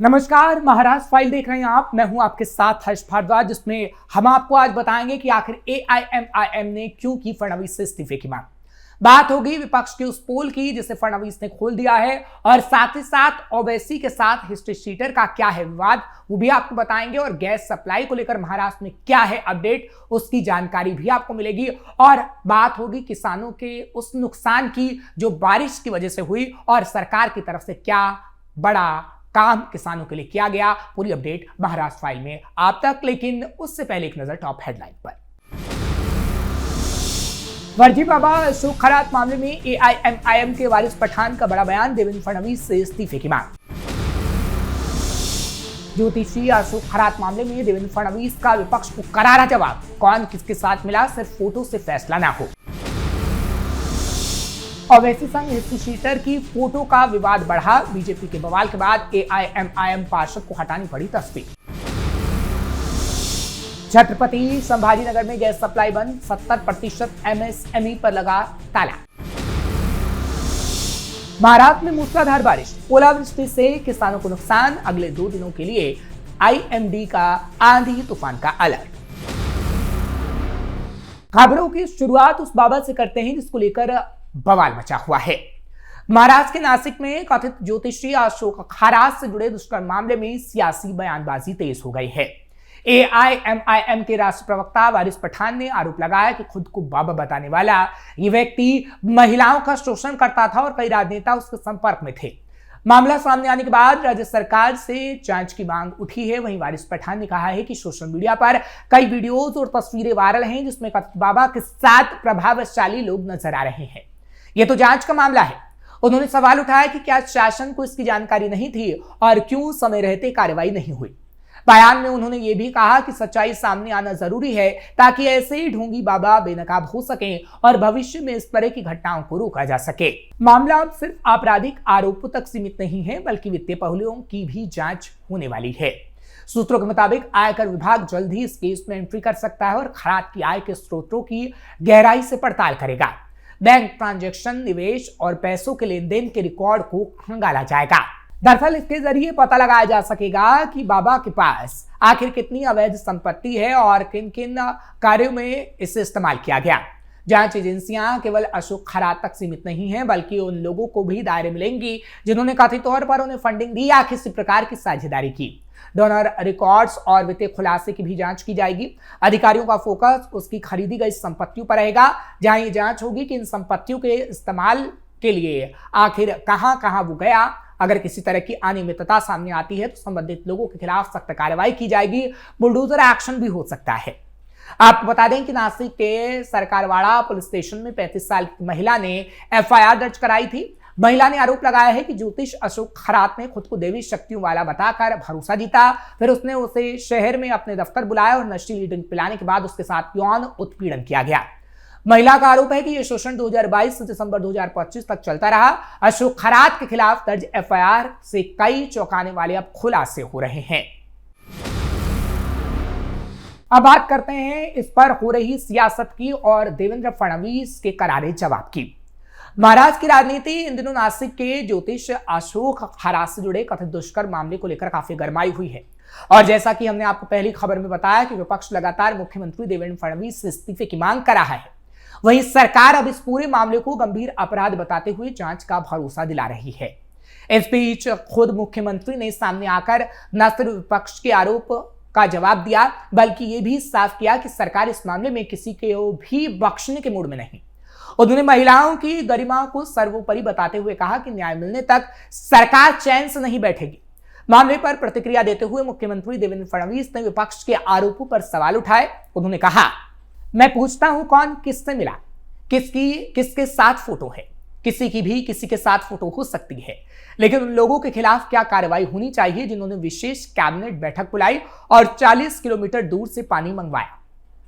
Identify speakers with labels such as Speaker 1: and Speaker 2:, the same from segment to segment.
Speaker 1: नमस्कार, महाराज फाइल देख रहे हैं आप। मैं हूं आपके साथ हर्ष भारद्वाज, जिसमें हम आपको आज बताएंगे कि आखिर एआईएमआईएम ने क्यों की फडणवीस से इस्तीफे की मांग। बात होगी विपक्ष के उस पोल की जिसे फडणवीस ने खोल दिया है, और साथ ही साथ ओवैसी के साथ हिस्ट्री शीटर का क्या है विवाद, वो भी आपको बताएंगे। और गैस सप्लाई को लेकर महाराष्ट्र में क्या है अपडेट, उसकी जानकारी भी आपको मिलेगी। और बात होगी किसानों के उस नुकसान की जो बारिश की वजह से हुई, और सरकार की तरफ से क्या बड़ा काम किसानों के लिए किया गया। पूरी अपडेट महाराष्ट्र फाइल में आप तक, लेकिन उससे पहले एक नजर टॉप हेडलाइन पर। फर्जी बाबा अशोक खरात मामले में एआईएमआईएम के वारिस पठान का बड़ा बयान, देवेंद्र फडणवीस से इस्तीफे की मांग। ज्योतिषी अशोक खरात मामले में देवेंद्र फडणवीस का विपक्ष को करारा जवाब, कौन किसके साथ मिला सिर्फ फोटो से फैसला ना हो। ओवैसी संग हिस्ट्री शीटर की फोटो का विवाद बढ़ा, बीजेपी के बवाल के बाद एआईएमआईएम पार्षद को हटानी पड़ी तस्वीर। छत्रपति संभाजीनगर में गैस सप्लाई बंद, 70% एमएसएमई पर लगा ताला। महाराष्ट्र में मूसलाधार बारिश, ओलावृष्टि से किसानों को नुकसान, अगले 2 दिनों के लिए आईएमडी का आंधी तूफान का अलर्ट। खबरों की शुरुआत उस बाबत से करते हैं जिसको लेकर बवाल मचा हुआ है। महाराष्ट्र के नासिक में कथित ज्योतिषी अशोक खरात से जुड़े दुष्कर्म मामले में सियासी बयानबाजी तेज हो गई है। एआईएमआईएम के राष्ट्रीय प्रवक्ता वारिस पठान ने आरोप लगाया कि खुद को बाबा बताने वाला ये व्यक्ति महिलाओं का शोषण करता था और कई राजनेता उसके संपर्क में थे। मामला सामने आने के बाद राज्य सरकार से जांच की मांग उठी है। वहीं वारिस पठान ने कहा है कि सोशल मीडिया पर कई वीडियोज और तस्वीरें वायरल हैं जिसमें कथित बाबा के साथ प्रभावशाली लोग नजर आ रहे हैं। यह तो जांच का मामला है। उन्होंने सवाल उठाया कि क्या शासन को इसकी जानकारी नहीं थी और क्यों समय रहते कार्रवाई नहीं हुई। बयान में उन्होंने यह भी कहा कि सच्चाई सामने आना जरूरी है ताकि ऐसे ही ढोंगी बाबा बेनकाब हो सकें और भविष्य में इस तरह की घटनाओं को रोका जा सके। मामला अब सिर्फ आपराधिक आरोपों तक सीमित नहीं है, बल्कि वित्तीय पहलुओं की भी जांच होने वाली है। सूत्रों के मुताबिक आयकर विभाग जल्द ही इस केस में एंट्री कर सकता है और खरात की आय के स्रोतों की गहराई से पड़ताल करेगा। बैंक ट्रांजैक्शन, निवेश और पैसों के लेन देन के रिकॉर्ड को खंगाला जाएगा। दरअसल इसके जरिए पता लगाया जा सकेगा कि बाबा के पास आखिर कितनी अवैध संपत्ति है और किन किन कार्यों में इसे इस्तेमाल किया गया। जांच एजेंसियां केवल अशोक खरात तक सीमित नहीं हैं, बल्कि उन लोगों को भी दायरे मिलेंगी जिन्होंने कथित तौर पर उन्हें फंडिंग दी या किसी प्रकार की साझेदारी की। डोनर रिकॉर्ड्स और वित्तीय खुलासे की भी जांच की जाएगी। अधिकारियों का फोकस उसकी खरीदी गई संपत्तियों पर रहेगा, जहां ये जांच होगी कि इन संपत्तियों के इस्तेमाल के लिए आखिर कहां वो गया। अगर किसी तरह की अनियमितता सामने आती है तो संबंधित लोगों के खिलाफ सख्त कार्रवाई की जाएगी। बुलडोजर एक्शन भी हो सकता है। आपको बता दें कि नासिक के सरकारवाड़ा पुलिस स्टेशन में 35 साल की महिला ने एफआईआर दर्ज कराई थी। महिला ने आरोप लगाया है कि ज्योतिष अशोक खरात ने खुद को देवी शक्तियों वाला बताकर भरोसा जीता। फिर उसने उसे शहर में अपने दफ्तर बुलाया और नशीली ड्रिंक पिलाने के बाद उसके साथ यौन उत्पीड़न किया गया। महिला का आरोप है कि यह शोषण 2022 से दिसंबर 2025 तक चलता रहा। अशोक खरात के खिलाफ दर्ज एफआईआर से कई चौंकाने वाले अब खुलासे हो रहे हैं। अब बात करते हैं इस पर हो रही सियासत की और देवेंद्र फडणवीस के करारे जवाब की। महाराष्ट्र की राजनीति इन दिनों नासिक के ज्योतिष अशोक खरात से जुड़े कथित दुष्कर्म मामले को लेकर काफी गरमाई हुई है। और जैसा कि हमने आपको पहली खबर में बताया कि विपक्ष लगातार मुख्यमंत्री देवेंद्र फडणवीस से इस्तीफे की मांग कर रहा है, वहीं सरकार अब इस पूरे मामले को गंभीर अपराध बताते हुए जांच का भरोसा दिला रही है। इस बीच खुद मुख्यमंत्री ने सामने आकर न सिर्फ विपक्ष के आरोप का जवाब दिया, बल्कि यह भी साफ किया कि सरकार इस मामले में किसी को भी बख्शने के मूड में नहीं। उन्होंने महिलाओं की गरिमा को सर्वोपरि बताते हुए कहा कि न्याय मिलने तक सरकार चैन से नहीं बैठेगी। मामले पर प्रतिक्रिया देते हुए मुख्यमंत्री देवेंद्र फडणवीस ने विपक्ष के आरोपों पर सवाल उठाए। उन्होंने कहा, मैं पूछता हूं कौन किससे मिला, किसके साथ फोटो है। किसी की भी किसी के साथ फोटो हो सकती है, लेकिन उन लोगों के खिलाफ क्या कार्रवाई होनी चाहिए जिन्होंने विशेष कैबिनेट बैठक बुलाई और 40 किलोमीटर दूर से पानी मंगवाया।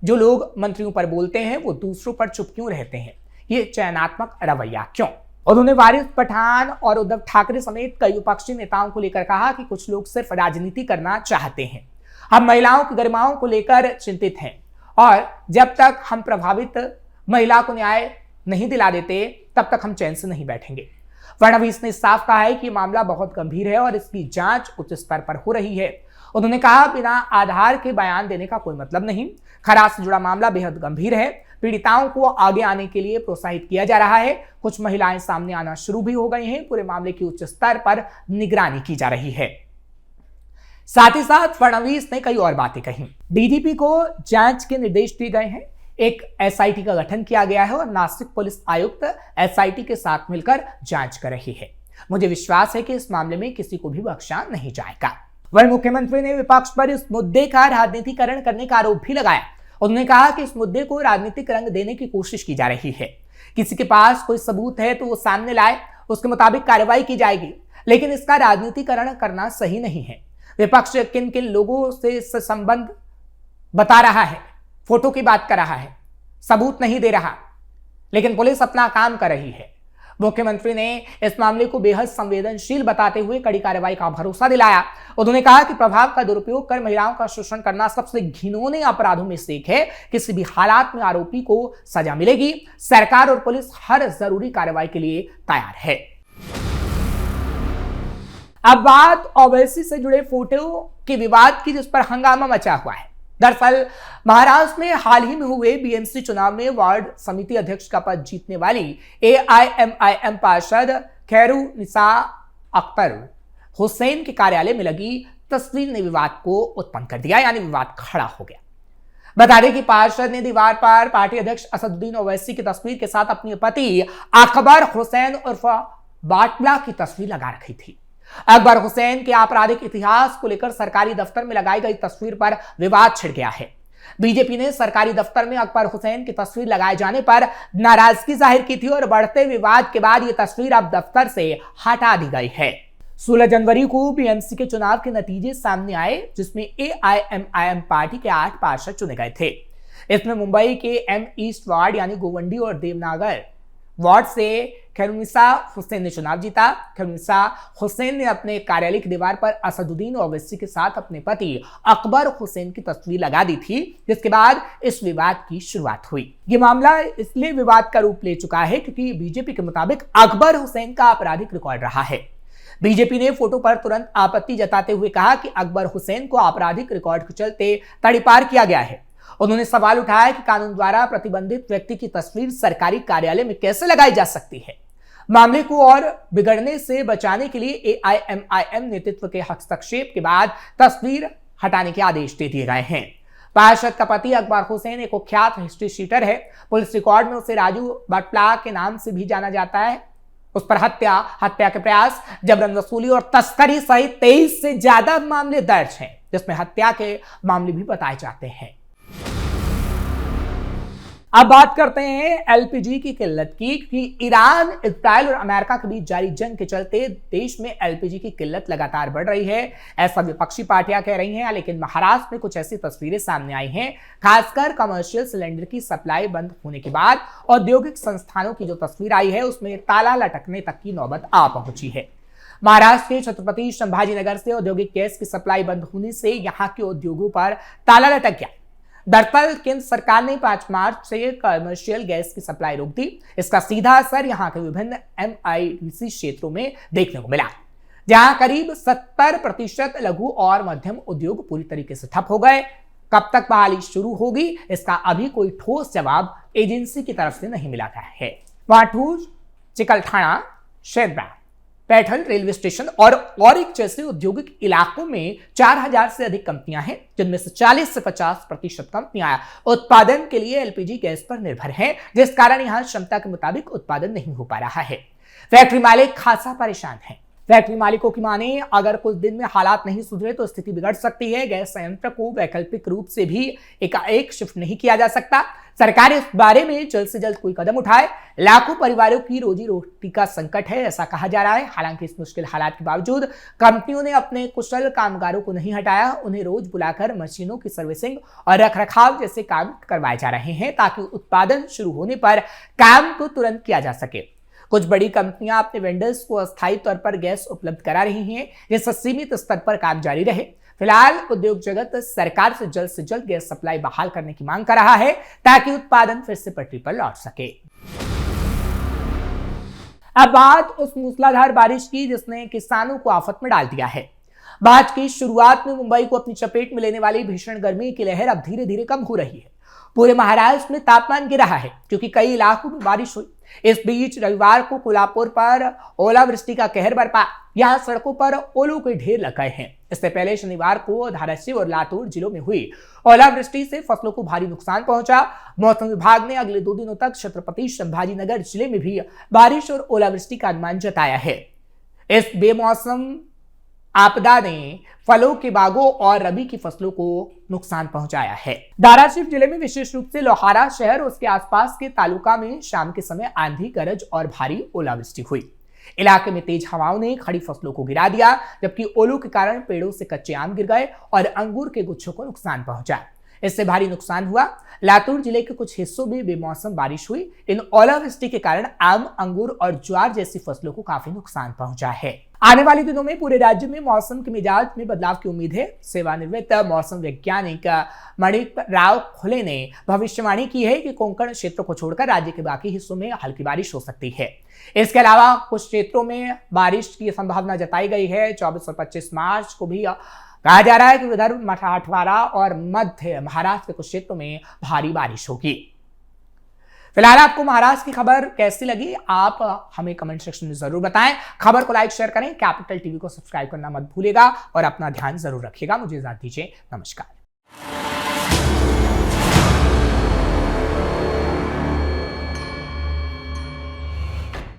Speaker 1: जो लोग मंत्रियों पर बोलते हैं वो दूसरों पर चुप क्यों रहते हैं? ये चयनात्मक रवैया क्यों? उन्होंने वारिस पठान और उद्धव ठाकरे समेत कई विपक्षी नेताओं को लेकर कहा कि कुछ लोग सिर्फ राजनीति करना चाहते हैं। हम महिलाओं की गरिमाओं को लेकर चिंतित हैं और जब तक हम प्रभावित महिला को न्याय नहीं दिला देते तब तक हम चैन से नहीं बैठेंगे। फडणवीस ने साफ कहा है कि मामला बहुत गंभीर है और इसकी जांच उच्च स्तर पर हो रही है। उन्होंने कहा, बिना आधार के बयान देने का कोई मतलब नहीं। खराज से जुड़ा मामला बेहद गंभीर है। पीड़िताओं को आगे आने के लिए प्रोत्साहित किया जा रहा है। कुछ महिलाएं सामने आना शुरू भी हो गई हैं। पूरे मामले की उच्च स्तर पर निगरानी की जा रही है। साथ ही साथ फडणवीस ने कई और बातें कही। डीजीपी को जांच के निर्देश दिए गए हैं। एक एसआईटी का गठन किया गया है और नासिक पुलिस आयुक्त एसआईटी के साथ मिलकर जांच कर रही है। मुझे विश्वास है कि इस मामले में किसी को भी बख्शा नहीं जाएगा। वहीं मुख्यमंत्री ने विपक्ष पर इस मुद्दे का राजनीतिकरण करने का आरोप भी लगाया। उन्होंने कहा कि इस मुद्दे को राजनीतिक रंग देने की कोशिश की जा रही है। किसी के पास कोई सबूत है तो वो सामने लाए, उसके मुताबिक कार्रवाई की जाएगी, लेकिन इसका राजनीतिकरण करना सही नहीं है। विपक्ष किन किन लोगों से संबंध बता रहा है, फोटो की बात कर रहा है, सबूत नहीं दे रहा, लेकिन पुलिस अपना काम कर रही है। मुख्यमंत्री ने इस मामले को बेहद संवेदनशील बताते हुए कड़ी कार्रवाई का भरोसा दिलाया। उन्होंने कहा कि प्रभाव का दुरुपयोग कर महिलाओं का शोषण करना सबसे घिनौने अपराधों में से एक है। किसी भी हालात में आरोपी को सजा मिलेगी। सरकार और पुलिस हर जरूरी कार्रवाई के लिए तैयार है। अब बात ओवैसी से जुड़े फोटो के विवाद की, जिस पर हंगामा मचा हुआ है। दरअसल महाराष्ट्र में हाल ही में हुए बीएमसी चुनाव में वार्ड समिति अध्यक्ष का पद जीतने वाली एआईएमआईएम पार्षद खैरुनिसा अख्तर हुसैन के कार्यालय में लगी तस्वीर ने विवाद को उत्पन्न कर दिया, यानी विवाद खड़ा हो गया। बता दें कि पार्षद ने दीवार पर पार्टी अध्यक्ष असदुद्दीन ओवैसी की तस्वीर के साथ अपने पति अकबर हुसैन उर्फ बाटला की तस्वीर लगा रखी थी। अकबर हुसैन के आपराधिक इतिहास को लेकर सरकारी दफ्तर में लगाई गई तस्वीर पर विवाद छिड़ गया है। बीजेपी ने सरकारी दफ्तर में अकबर हुसैन की तस्वीर लगाए जाने पर नाराजगी जाहिर की थी और बढ़ते विवाद के बाद यह तस्वीर अब दफ्तर से हटा दी गई है। 16 जनवरी को बीएमसी के चुनाव के नतीजे सामने आए, जिसमें एआईएमआईएम पार्टी के 8 पार्षद चुने गए थे। इसमें मुंबई के एम ईस्ट वार्ड यानी गोवंडी और देवनागर वार्ड से खैरुनिसा हुसैन ने चुनाव जीता। खैरुनिसा हुसैन ने अपने कार्यालय की दीवार पर असदुद्दीन ओवैसी के साथ अपने पति अकबर हुसैन की तस्वीर लगा दी थी, जिसके बाद इस विवाद की शुरुआत हुई। ये मामला इसलिए विवाद का रूप ले चुका है क्योंकि बीजेपी के मुताबिक अकबर हुसैन का आपराधिक रिकॉर्ड रहा है। बीजेपी ने फोटो पर तुरंत आपत्ति जताते हुए कहा कि अकबर हुसैन को आपराधिक रिकॉर्ड के चलते तड़ीपार किया गया है। उन्होंने सवाल उठाया कि कानून द्वारा प्रतिबंधित व्यक्ति की तस्वीर सरकारी कार्यालय में कैसे लगाई जा सकती है। मामले को और बिगड़ने से बचाने के लिए एआईएमआईएम नेतृत्व के हस्तक्षेप के बाद तस्वीर हटाने के आदेश दे दिए गए हैं। पार्षद का पति अकबर हुसैन एक कुख्यात हिस्ट्री शीटर है। पुलिस रिकॉर्ड में उसे राजू बटला के नाम से भी जाना जाता है। उस पर हत्या के प्रयास, जबरन वसूली और तस्करी सहित 23 से ज्यादा मामले दर्ज हैं, जिसमें हत्या के मामले भी बताए जाते हैं। अब बात करते हैं एलपीजी की किल्लत की, क्योंकि ईरान, इजराइल और अमेरिका के बीच जारी जंग के चलते देश में एलपीजी की किल्लत लगातार बढ़ रही है। ऐसा विपक्षी पार्टियां कह रही हैं, लेकिन महाराष्ट्र में कुछ ऐसी तस्वीरें सामने आई हैं, खासकर कमर्शियल सिलेंडर की सप्लाई बंद होने के बाद औद्योगिक संस्थानों की जो तस्वीर आई है उसमें ताला लटकने तक की नौबत आ पहुंची है। महाराष्ट्र के छत्रपति संभाजीनगर से औद्योगिक गैस की सप्लाई बंद होने से यहां के उद्योगों पर ताला लटक गया। दरअसल केंद्र सरकार ने 5 मार्च से कमर्शियल गैस की सप्लाई रोक दी। इसका सीधा असर यहां के विभिन्न एमआईडीसी क्षेत्रों में देखने को मिला, जहां करीब 70% लघु और मध्यम उद्योग पूरी तरीके से ठप हो गए। कब तक बहाली शुरू होगी, इसका अभी कोई ठोस जवाब एजेंसी की तरफ से नहीं मिला है। वाठूर, चिकलठाना, शेरब्रा, पैठन रेलवे स्टेशन और औरिक जैसे औद्योगिक इलाकों में 4000 से अधिक कंपनियां हैं, जिनमें से 40 से 50% कंपनियां उत्पादन के लिए एलपीजी गैस पर निर्भर हैं, जिस कारण यहां क्षमता के मुताबिक उत्पादन नहीं हो पा रहा है। फैक्ट्री मालिक खासा परेशान हैं। फैक्ट्री मालिकों की माने, अगर कुछ दिन में हालात नहीं सुधरे तो स्थिति बिगड़ सकती है। गैस संयंत्र को वैकल्पिक रूप से भी एकाएक शिफ्ट नहीं किया जा सकता। सरकार इस बारे में जल्द से जल्द कोई कदम उठाए। लाखों परिवारों की रोजी रोटी का संकट है, ऐसा कहा जा रहा है। हालांकि इस मुश्किल हालात के बावजूद कंपनियों ने अपने कुशल कामगारों को नहीं हटाया। उन्हें रोज बुलाकर मशीनों की सर्विसिंग और रखरखाव जैसे काम करवाए जा रहे हैं, ताकि उत्पादन शुरू होने पर काम को तुरंत किया जा सके। कुछ बड़ी कंपनियां अपने वेंडर्स को अस्थायी तौर पर गैस उपलब्ध करा रही हैं, जिससे सीमित स्तर पर काम जारी रहे। फिलहाल उद्योग जगत सरकार से जल्द गैस सप्लाई बहाल करने की मांग कर रहा है, ताकि उत्पादन फिर से पटरी पर लौट सके। अब बात उस मूसलाधार बारिश की जिसने किसानों को आफत में डाल दिया है। मार्च की शुरुआत में मुंबई को अपनी चपेट में लेने वाली भीषण गर्मी की लहर अब धीरे धीरे कम हो रही है। पूरे महाराष्ट्र में तापमान गिरा है क्योंकि कई इलाकों में बारिश हुई। इस बीच रविवार को कोल्हापुर पर ओलावृष्टि का कहर बरपा। यहां सड़कों पर ओलों के ढेर लग गए हैं। इससे पहले शनिवार को धाराशिव और लातूर जिलों में हुई ओलावृष्टि से फसलों को भारी नुकसान पहुंचा। मौसम विभाग ने अगले 2 दिनों तक छत्रपति संभाजीनगर जिले में भी बारिश और ओलावृष्टि का अनुमान जताया है। इस बेमौसम आपदा ने फलों के बागों और रबी की फसलों को नुकसान पहुंचाया है। धाराशिव जिले में विशेष रूप से लोहारा शहर और उसके आसपास के तालुका में शाम के समय आंधी, गरज और भारी ओलावृष्टि हुई। इलाके में तेज हवाओं ने खड़ी फसलों को गिरा दिया, जबकि ओलों के कारण पेड़ों से कच्चे आम गिर गए और अंगूर के गुच्छों को नुकसान पहुंचा। इससे भारी नुकसान हुआ। लातूर जिले के कुछ हिस्सों में बेमौसम बारिश हुई। इन ओलावृष्टि के कारण आम, अंगूर और ज्वार जैसी फसलों को काफी नुकसान पहुंचा है। आने वाले दिनों में पूरे राज्य में मौसम के मिजाज में बदलाव की उम्मीद है। सेवानिवृत्त मौसम वैज्ञानिक मणिक राव खुले ने भविष्यवाणी की है कि कोंकण क्षेत्र को छोड़कर राज्य के बाकी हिस्सों में हल्की बारिश हो सकती है। इसके अलावा कुछ क्षेत्रों में बारिश की संभावना जताई गई है। 24 और 25 मार्च को भी कहा जा रहा है कि विदर्भ, मराठवाड़ा और मध्य महाराष्ट्र के कुछ क्षेत्रों में भारी बारिश होगी। फिलहाल आपको महाराष्ट्र की खबर कैसी लगी, आप हमें कमेंट सेक्शन में जरूर बताएं। खबर को लाइक शेयर करें। कैपिटल टीवी को सब्सक्राइब करना मत भूलिएगा और अपना ध्यान जरूर रखिएगा। मुझे इजाजत दीजिए। नमस्कार।